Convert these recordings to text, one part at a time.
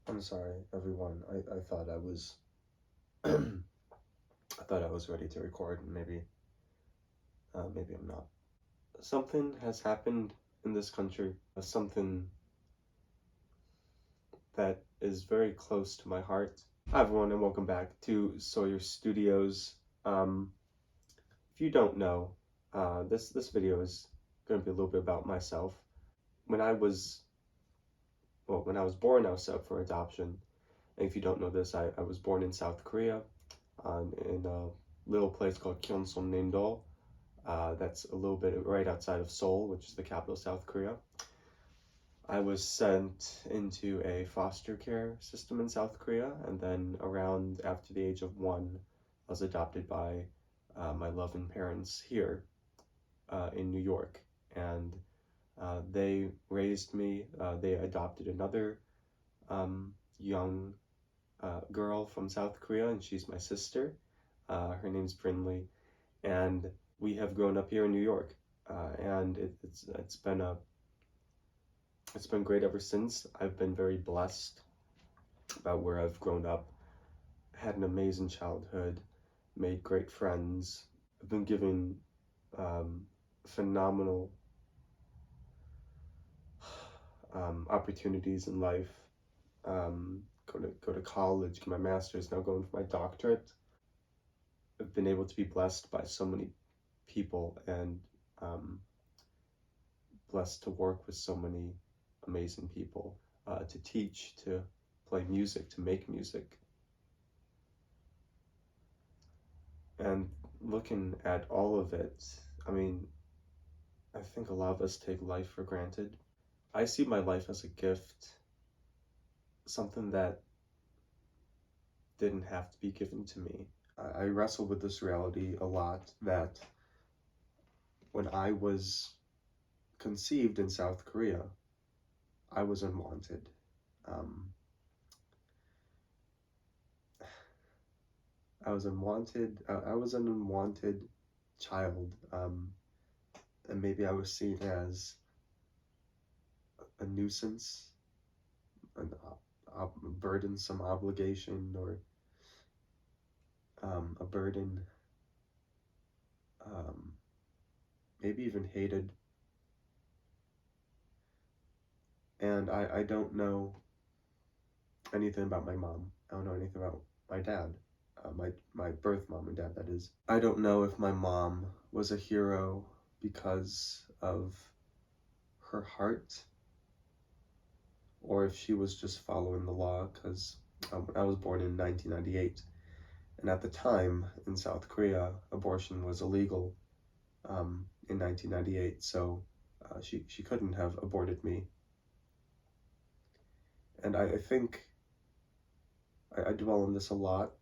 I'm sorry, everyone. I thought I was I thought I was ready to record, and maybe I'm not. Something has happened in this country. Something that is very close to my heart. Hi everyone, and welcome back to Sawyer Studios. If you don't know, this video is going to be a little bit about myself. When I was born, I was set up for adoption. And if you don't know this, I was born in South Korea, in a little place called Gyeongseong-namdo. That's a little bit right outside of Seoul, which is the capital of South Korea. I was sent into a foster care system in South Korea, and then around after the age of 1, I was adopted by my loving parents here in New York. And they raised me. They adopted another young girl from South Korea, and she's my sister. Her name's Brinley, and we have grown up here in New York, and it's been great ever since. I've been very blessed about where I've grown up, had an amazing childhood, made great friends. I've been given phenomenal opportunities in life. Go to college, get my master's, now going for my doctorate. I've been able to be blessed by so many people, and blessed to work with so many amazing people, to teach, to play music, to make music. And looking at all of it, I mean, I think a lot of us take life for granted. I see my life as a gift, something that didn't have to be given to me. I wrestle with this reality a lot, that when I was conceived in South Korea, I was unwanted. I was an unwanted child, and maybe I was seen as a nuisance, a burdensome obligation, or a burden, maybe even hated. And I don't know anything about my mom. I don't know anything about my dad, my birth mom and dad, that is. I don't know if my mom was a hero because of her heart, or if she was just following the law, because I was born in 1998, and at the time in South Korea, abortion was illegal in 1998, so she couldn't have aborted me. And I think I dwell on this a lot.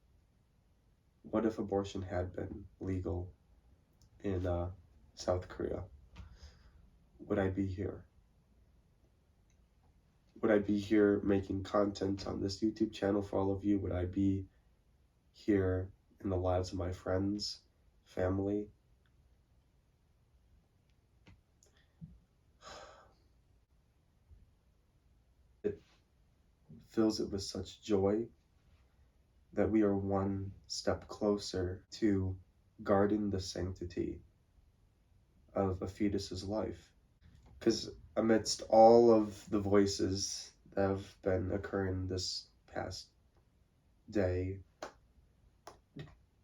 What if abortion had been legal in South Korea? Would I be here? Would I be here making content on this YouTube channel for all of you? Would I be here in the lives of my friends, family? It fills it with such joy that we are one step closer to guarding the sanctity of a fetus's life. Because amidst all of the voices that have been occurring this past day,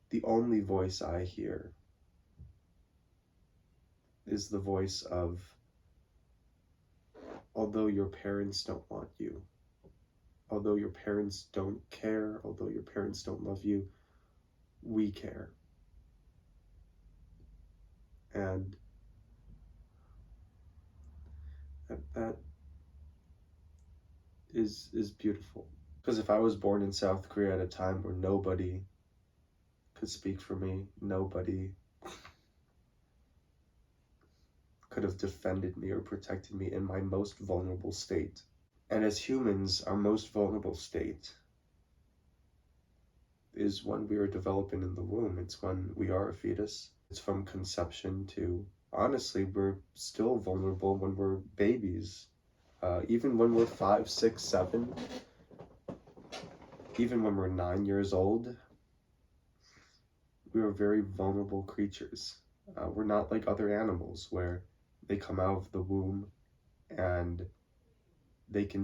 the only voice I hear is the voice of, although your parents don't want you, although your parents don't care, although your parents don't love you, we care. And that is beautiful. Because if I was born in South Korea at a time where nobody could speak for me, nobody could have defended me or protected me in my most vulnerable state. And as humans, our most vulnerable state is when we are developing in the womb. It's when we are a fetus. It's from conception to, honestly, we're still vulnerable when we're babies. Even when we're 5, 6, 7, even when we're 9 years old, we are very vulnerable creatures. We're not like other animals where they come out of the womb and they can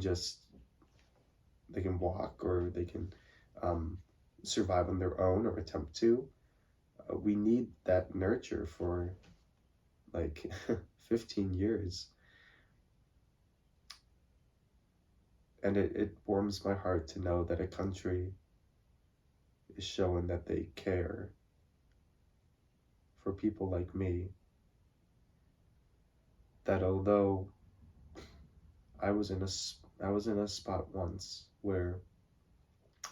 walk, or they can survive on their own or attempt to. We need that nurture for like 15 years. And it warms my heart to know that a country is showing that they care for people like me. That although I was in a spot once where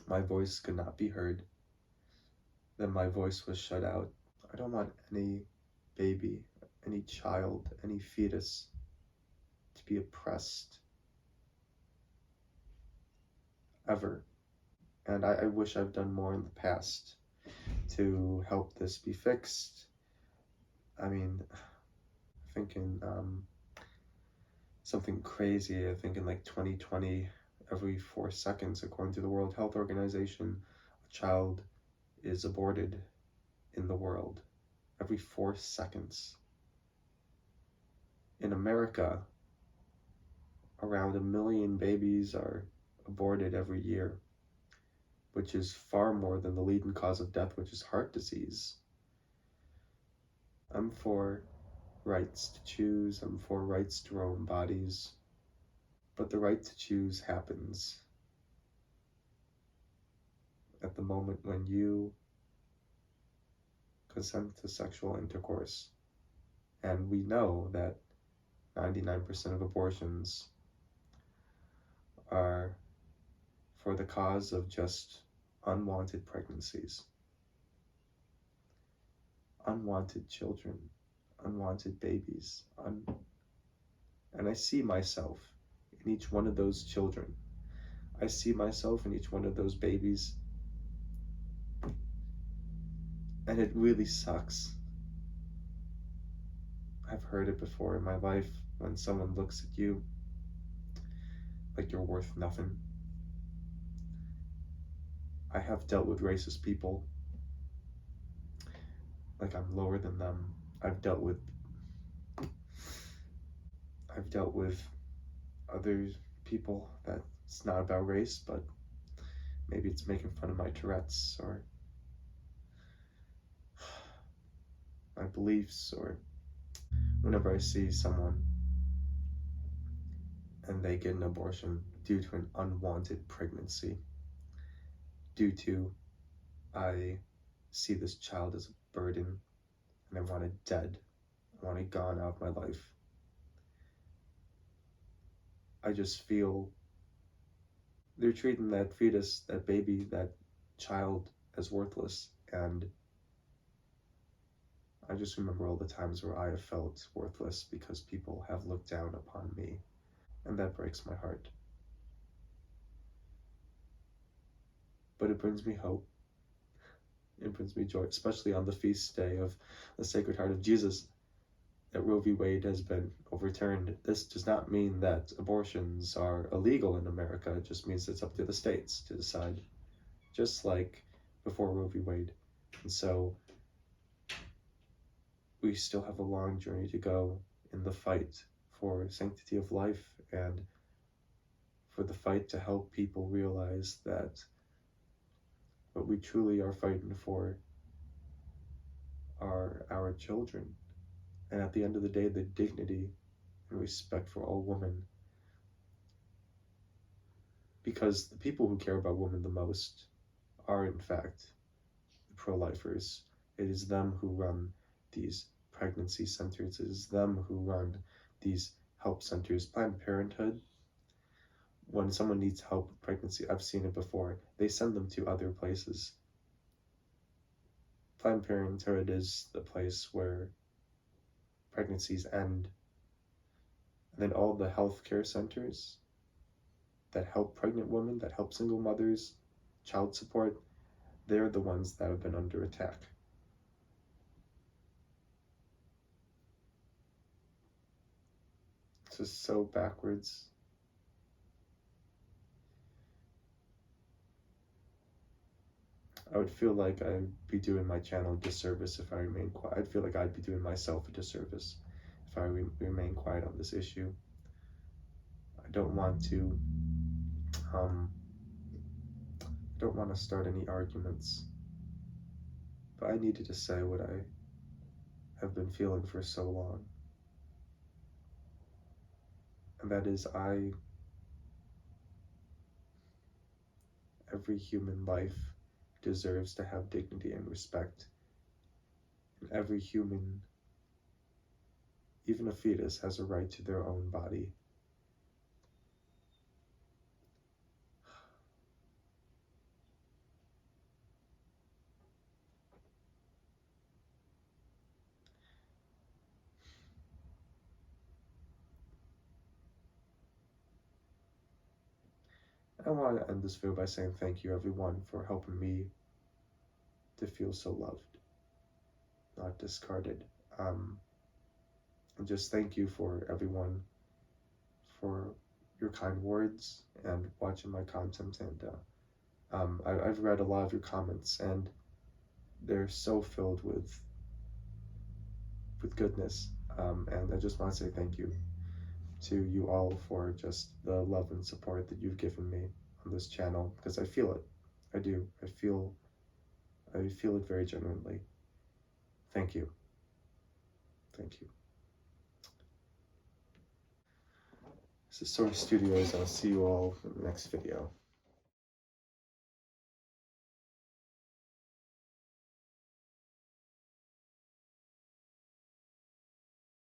my voice could not be heard, then my voice was shut out. I don't want any baby, any child, any fetus to be oppressed ever. And I wish I've done more in the past to help this be fixed. I mean, thinking something crazy. I think in like 2020, every 4 seconds, according to the World Health Organization, a child is aborted in the world. Every 4 seconds. In America, around 1 million babies are aborted every year, which is far more than the leading cause of death, which is heart disease. I'm for rights to choose, I'm for rights to our own bodies, but the right to choose happens at the moment when you consent to sexual intercourse. And we know that 99% of abortions are for the cause of just unwanted pregnancies, unwanted children, unwanted babies. And I see myself in each one of those children. I see myself in each one of those babies. And it really sucks. I've heard it before in my life, when someone looks at you like you're worth nothing. I have dealt with racist people like I'm lower than them. I've dealt with other people that it's not about race, but maybe it's making fun of my Tourette's or my beliefs, or whenever I see someone and they get an abortion due to an unwanted pregnancy, due to I see this child as a burden and I want it dead, I want it gone out of my life. I just feel they're treating that fetus, that baby, that child as worthless. And I just remember all the times where I have felt worthless because people have looked down upon me, and that breaks my heart. But it brings me hope. It brings me joy, especially on the feast day of the Sacred Heart of Jesus, that Roe v. Wade has been overturned. This does not mean that abortions are illegal in America. It just means it's up to the states to decide, just like before Roe v. Wade. And so we still have a long journey to go in the fight for sanctity of life, and for the fight to help people realize that what we truly are fighting for are our children. And at the end of the day, the dignity and respect for all women. Because the people who care about women the most are, in fact, the pro-lifers. It is them who run these pregnancy centers. It is them who run these help centers. Planned Parenthood, when someone needs help with pregnancy, I've seen it before, they send them to other places. Planned Parenthood is the place where pregnancies end. And then all the healthcare centers that help pregnant women, that help single mothers, child support, they're the ones that have been under attack. It's just so backwards. I would feel like I'd be doing my channel a disservice if I remain quiet. I'd feel like I'd be doing myself a disservice if I remain quiet on this issue. I don't want to, I don't want to start any arguments, but I needed to say what I have been feeling for so long. And that is, every human life deserves to have dignity and respect. And every human, even a fetus, has a right to their own body. I want to end this video by saying thank you, everyone, for helping me to feel so loved, not discarded. And just thank you for everyone for your kind words and watching my content. And I've read a lot of your comments, and they're so filled with goodness. And I just want to say thank you to you all for just the love and support that you've given me on this channel, because I feel it. I do. I feel it very genuinely. Thank you. Thank you. This is SCOTUS Studios. I'll see you all in the next video.